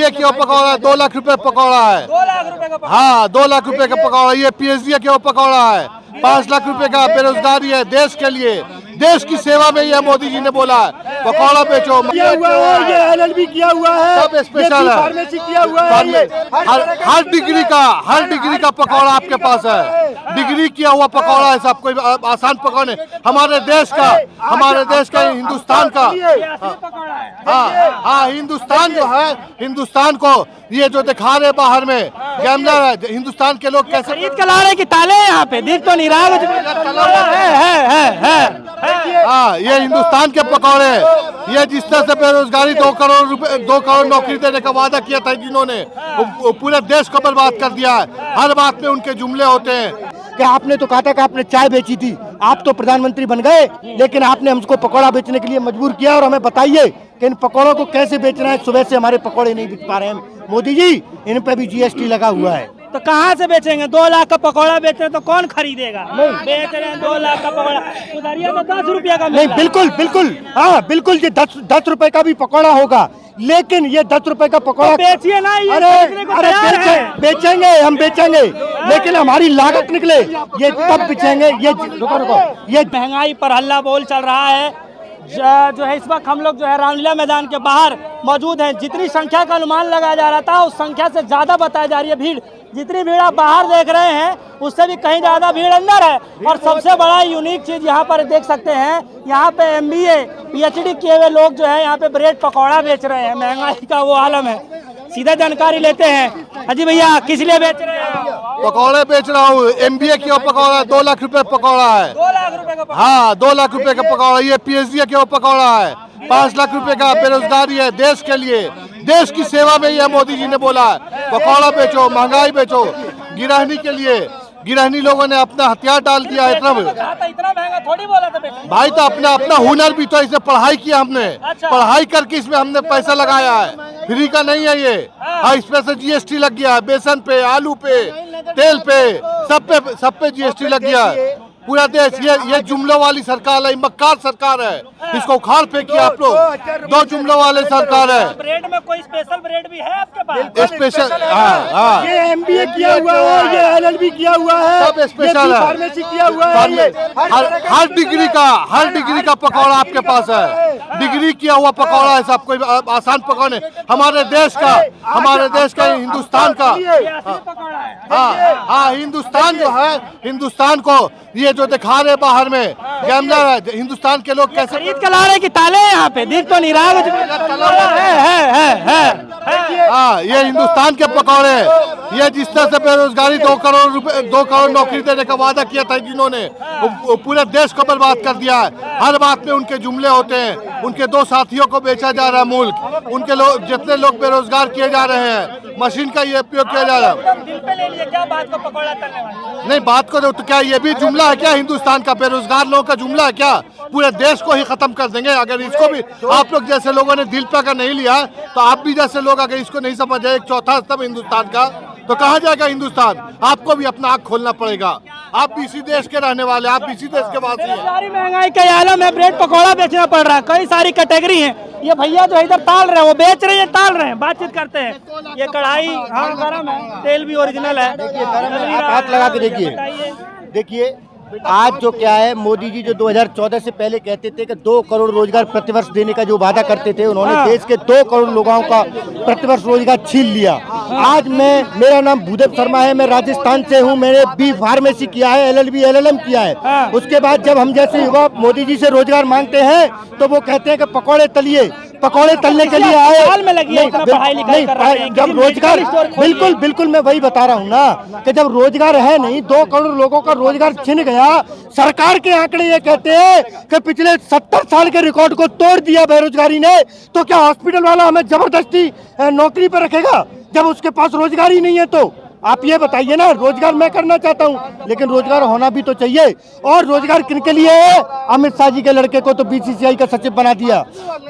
MBA के पकौड़ा है, 2 लाख रुपए पकौड़ा है। 2 लाख रुपए का हाँ, 2 लाख रुपए का पकौड़ा। ये PhD के पकौड़ा है, 5 लाख रुपए का बेरोजगारी है देश के लिए, देश की सेवा में ये मोदी जी ने बोला है पकौड़ा बेचो। किया हुआ है, ये LLB किया हुआ है, सब स्पेशल है, फार्मेसी किया हुआ है, ये हर डिग्री का पकौड़ा आपके पास है। डिग्री किया हुआ पकौड़ा है, सब कोई आसान पकौड़ा नहीं। हमारे देश का हिंदुस्तान का, हाँ हिंदुस्तान जो है, हिंदुस्तान को ये जो दिखा रहे बाहर में गैमलर है, हिंदुस्तान के लोग कैसे खरीद के ला रहे कि ताले हैं यहाँ पे, दिख तो नहीं रहा है। हाँ, ये हिंदुस्तान के पकौड़े हैं। ये जिस तरह से बेरोजगारी 2 करोड़ रुपए, 2 करोड़ नौकरी देने का वादा किया था जिन्होंने, वो पूरे देश को बर्बाद कर दिया है। हर बात में उनके जुमले होते हैं कि आपने तो कहा था कि आपने चाय बेची थी, आप तो प्रधानमंत्री बन गए, लेकिन आपने हमको पकौड़ा बेचने के लिए मजबूर किया। और हमें बताइए कि इन पकौड़ों को कैसे बेचना है। सुबह से हमारे पकौड़े नहीं बिक पा रहे हैं। मोदी जी, इन पे भी GST लगा हुआ है। तो कहाँ से बेचेंगे? 2 लाख का पकौड़ा बेच रहे तो कौन खरीदेगा? बेच रहे हैं 2 लाख का पकौड़ा, उधरिया तो 10 रुपया का नहीं, बिल्कुल, हाँ बिल्कुल, ये 10 रुपए का भी पकौड़ा होगा, लेकिन ये 10 रुपए का पकौड़ा तो बेचिए ना। ये अरे बेचेंगे, हम बेचेंगे, लेकिन हमारी लागत निकले, ये तब बेचेंगे। ये रुको, ये महंगाई पर हल्ला बोल चल रहा है। जो है इस वक्त हम लोग जो है रामलीला मैदान के बाहर मौजूद हैं। जितनी संख्या का अनुमान लगाया जा रहा था उस संख्या से ज्यादा बताई जा रही है भीड़। जितनी भीड़ आप बाहर देख रहे हैं उससे भी कहीं ज्यादा भीड़ अंदर है। और सबसे बड़ा यूनिक चीज यहाँ पर देख सकते हैं, यहाँ पे MBA PhD किए हुए लोग जो है यहाँ पे ब्रेड पकौड़ा बेच रहे हैं। महंगाई का वो आलम है। सीधा जानकारी लेते हैं। अजी भैया, किस लिए बेच रहे हैं? पकौड़े बेच रहा हूँ। MBA के पकौड़ा है, 2 लाख रुपए पकौड़ा है। 2 लाख रुपए का? हाँ, 2 लाख रुपए का पकौड़ा। ये PhD के पकौड़ा है, 5 लाख रुपए का बेरोजगारी है देश के लिए, देश की सेवा में ये मोदी जी ने बोला है पकौड़ा बेचो, महंगाई बेचो। गिरहनी के लिए, गिरहनी लोगों ने अपना हथियार डाल दिया है। इतना महंगा थोड़ी बोला था भाई, तो अपना हुनर भी तो इसमें पढ़ाई किया हमने। अच्छा। पढ़ाई करके इसमें हमने पैसा लगाया है, फ्री का नहीं है ये। हाँ, इसमें से GST लग गया है, बेसन पे, आलू पे, तेल पे, सब पे GST लग गया है। पूरा देश ये जुमलों वाली सरकार है, मक्कार सरकार है। इसको उखाड़ फेंकिए आप लोग। 2 जुमलों वाले सरकार है। ब्रेड में कोई स्पेशल ब्रेड भी है आपके पास? स्पेशल, हाँ, ये MBA किया हुआ है, ये LLB किया हुआ है, सब स्पेशल है, फार्मेसी किया हुआ है, ये हर डिग्री का पकौड़ा आपके पास है। डिग्री किया हुआ पकौड़ा है, सब कोई आसान पकौड़ा नहीं। हमारे देश का हिंदुस्तान का, हाँ हिंदुस्तान जो है, हिंदुस्तान को ये जो दिखा रहे बाहर में गैमलर है, हिंदुस्तान के लोग कैसे खरीद के ला रहे कि ताले हैं यहाँ पे, दिख तो नहीं रहा है। हाँ, ये हिंदुस्तान के पकौड़े हैं। ये जिस तरह से बेरोजगारी 2 करोड़ रुपए, 2 करोड़ नौकरी देने का वादा किया था जिन्होंने, वो पूरे देश को बर्बाद कर दिया है। हर बात में उनके जुमले होते हैं। उनके 2 साथियों को बेचा जा रहा है मुल्क। उनके लोग, जितने लोग बेरोजगार किए जा रहे हैं, मशीन का ये उपयोग किया जा रहा है। दिल पे ले लिए क्या बात को पकौड़ा तलने वाले? नहीं, बात को तो क्या ये भी जुमला है क्या? हिंदुस्तान का बेरोजगार लोगों का जुमला है क्या? पूरे देश को ही खत्म कर देंगे अगर इसको भी आप लोग जैसे लोगों ने दिल पे अगर नहीं लिया, तो आप भी जैसे लोग अगर इसको नहीं समझे, एक चौथा स्तंभ हिंदुस्तान का, तो कहाँ जाएगा हिंदुस्तान? आपको भी अपना आँख खोलना पड़ेगा। आप भी इसी देश के रहने वाले, आप भी इसी देश के वासी हैं। सारी महंगाई का आलम है, ब्रेड पकौड़ा बेचना पड़ रहा है। कई सारी कैटेगरी है। ये भैया जो इधर ताल रहे हैं, वो बेच रहे हैं, ताल रहे हैं, बातचीत करते हैं। ये कढ़ाई हाँ गरम है, तेल भी ओरिजिनल है। आप हाथ लगा के देखिए आज जो क्या है, मोदी जी जो 2014 से पहले कहते थे कि 2 करोड़ रोजगार प्रतिवर्ष देने का जो वादा करते थे, उन्होंने देश के 2 करोड़ लोगों का प्रतिवर्ष रोजगार छीन लिया। आज मेरा नाम भूदेव शर्मा है, मैं राजस्थान से हूँ। मैंने B फार्मेसी किया है, LLB LLM किया है। उसके बाद जब हम जैसे युवा मोदी जी से रोजगार मांगते हैं तो वो कहते हैं कि पकौड़े तलिए। पकौड़े तलने के लिए आए, जब रोजगार, बिल्कुल मैं वही बता रहा हूँ ना कि जब रोजगार है नहीं, 2 करोड़ लोगों का रोजगार छिन गया। सरकार के आंकड़े ये कहते हैं कि पिछले 70 साल के रिकॉर्ड को तोड़ दिया बेरोजगारी ने। तो क्या हॉस्पिटल वाला हमें जबरदस्ती नौकरी पर रखेगा जब उसके पास रोजगार ही नहीं है? तो आप ये बताइए ना, रोजगार मैं करना चाहता हूँ लेकिन रोजगार होना भी तो चाहिए। और रोजगार किनके लिए है? अमित शाह जी के लड़के को तो बीसीसीआई का सचिव बना दिया।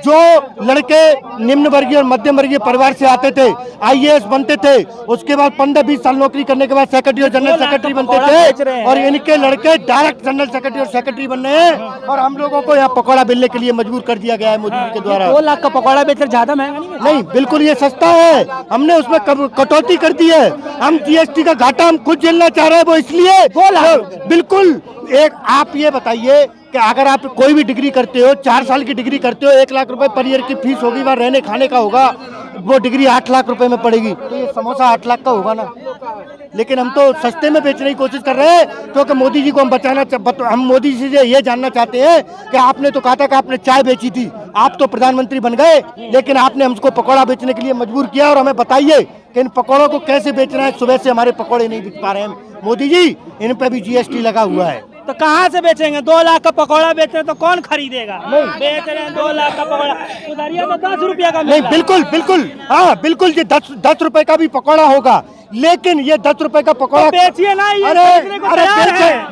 जो लड़के निम्न वर्गीय और मध्यम वर्गीय परिवार से आते थे, आईएएस बनते थे, उसके बाद 15-20 साल नौकरी करने के बाद सेक्रेटरी और जनरल सेक्रेटरी बनते थे, और इनके लड़के डायरेक्ट जनरल सेक्रेटरी और सेक्रेटरी बन रहे हैं। और हम लोगों को यहाँ पकौड़ा बेलने के लिए मजबूर कर दिया गया है मोदी जी के द्वारा। 2 लाख का पकौड़ा बेचकर ज्यादा महंगा नहीं है? नहीं, बिल्कुल ये सस्ता है। हमने उसमें कटौती कर दी है। हम जीएसटी का घाटा हम खुद झेलना चाह रहे हैं, वो इसलिए बिल्कुल। एक आप ये बताइए कि अगर आप कोई भी डिग्री करते हो, 4 साल की डिग्री करते हो, 1 लाख रुपए पर ईयर की फीस होगी, वहाँ रहने खाने का होगा, वो डिग्री 8 लाख रुपए में पड़ेगी, तो ये समोसा 8 लाख का होगा ना। लेकिन हम तो सस्ते में बेचने की कोशिश कर रहे हैं, क्योंकि मोदी जी को हम हम मोदी जी से ये जानना चाहते हैं कि आपने तो कहा था कि आपने चाय बेची थी, आप तो प्रधानमंत्री बन गए, लेकिन आपने हमको पकौड़ा बेचने के लिए मजबूर किया। और हमें बताइए कि इन पकौड़ों को कैसे बेचना है। सुबह से हमारे पकौड़े नहीं बिक पा रहे हैं। मोदी जी, इन पे भी जीएसटी लगा हुआ है। तो कहाँ से बेचेंगे? 2 लाख का पकौड़ा बेच रहे हैं तो कौन खरीदेगा? बेच रहे हैं 2 लाख का पकौड़ा, उधरिया तो 10 रुपया का नहीं, बिल्कुल बिल्कुल, हाँ बिल्कुल, ये 10 रुपए का भी पकौड़ा होगा, लेकिन ये 10 रुपए का पकौड़ा बेचिए ना। ये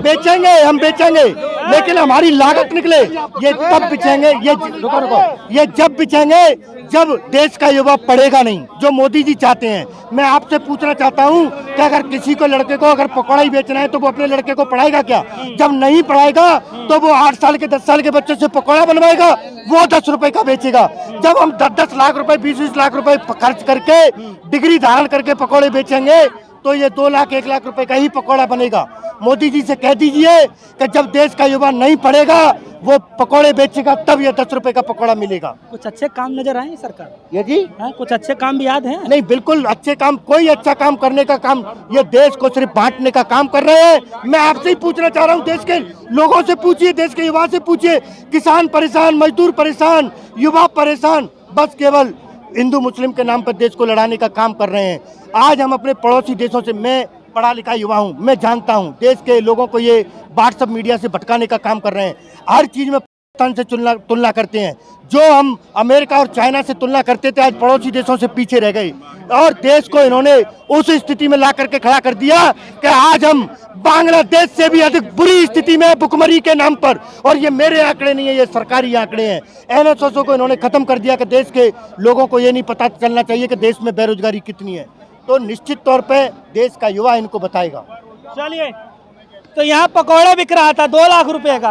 बेचेंगे, हम बेचेंगे, लेकिन हमारी लागत निकले। ये तब बिचेंगे, ये रुको, ये जब बिचेंगे जब देश का युवा पढ़ेगा नहीं, जो मोदी जी चाहते हैं। मैं आपसे पूछना चाहता हूं कि अगर किसी को लड़के को अगर पकौड़ा ही बेचना है तो वो अपने लड़के को पढ़ाएगा क्या? जब नहीं पढ़ाएगा तो वो 8 साल के 10 साल के बच्चे से पकौड़ा बनवाएगा, वो 10 रुपए का बेचेगा। जब हम 10-10 लाख रुपए, 20-20 लाख रुपए खर्च करके डिग्री धारण करके पकौड़े बेचेंगे तो ये 2 लाख 1 लाख रुपए का ही पकौड़ा बनेगा। मोदी जी से कह दीजिए कि जब देश का युवा नहीं पढ़ेगा वो पकौड़े बेचेगा, तब ये 10 रुपए का पकौड़ा मिलेगा। कुछ अच्छे काम नजर आए सरकार? ये जी, कुछ अच्छे काम भी याद हैं? नहीं, बिल्कुल अच्छे काम, कोई अच्छा काम करने का काम, ये देश को सिर्फ बांटने का काम कर रहे हैं। मैं आपसे ही पूछना चाह रहा हूँ, देश के लोगों से पूछिए, देश के युवा से पूछिए, किसान परेशान, मजदूर परेशान, युवा परेशान, बस केवल हिंदू मुस्लिम के नाम पर देश को लड़ाने का काम कर रहे हैं। आज हम अपने पड़ोसी देशों से, मैं पढ़ा लिखा युवा हूँ, मैं जानता हूँ देश के लोगों को ये व्हाट्सएप मीडिया से भटकाने का काम कर रहे हैं। हर चीज में पाकिस्तान से तुलना करते हैं। जो हम अमेरिका और चाइना से तुलना करते थे, आज पड़ोसी देशों से पीछे रह गए, और देश को इन्होंने उस स्थिति में ला करके खड़ा कर दिया कि आज हम बांग्लादेश से भी अधिक बुरी स्थिति में भुखमरी के नाम पर। और ये मेरे आंकड़े नहीं है, ये सरकारी आंकड़े हैं। एनएसएसओ को इन्होंने खत्म कर दिया कि देश के लोगों को ये नहीं पता चलना चाहिए कि देश में बेरोजगारी कितनी है। तो निश्चित तौर पे देश का युवा इनको बताएगा। चलिए, तो यहाँ पकौड़ा बिक रहा था 2 लाख रुपए का,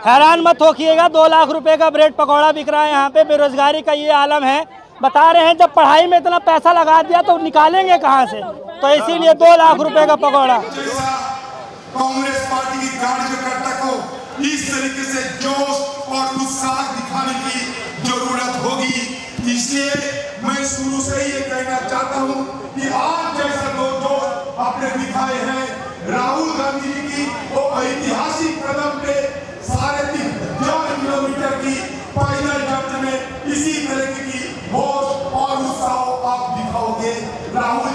हैरान मत होइएगा, 2 लाख रुपए का ब्रेड पकौड़ा बिक रहा है यहाँ पे। बेरोजगारी का ये आलम है। बता रहे हैं जब पढ़ाई में इतना पैसा लगा दिया तो निकालेंगे कहाँ से, तो इसीलिए 2 लाख रुपए का पकौड़ा। कांग्रेस पार्टी की कार्यकर्ता को इस तरीके से जोश और उत्साह दिखाने की जरूरत होगी। इसलिए मैं शुरू से ही ये कहना चाहता हूँ कि आज जैसा दो जोश आपने दिखाए हैं, राहुल गांधी जी की वो ऐतिहासिक कदम पे 3.5 किलोमीटर की पैदल यात्रा में इसी तरह की होश और उत्साह आप दिखाओगे। राहुल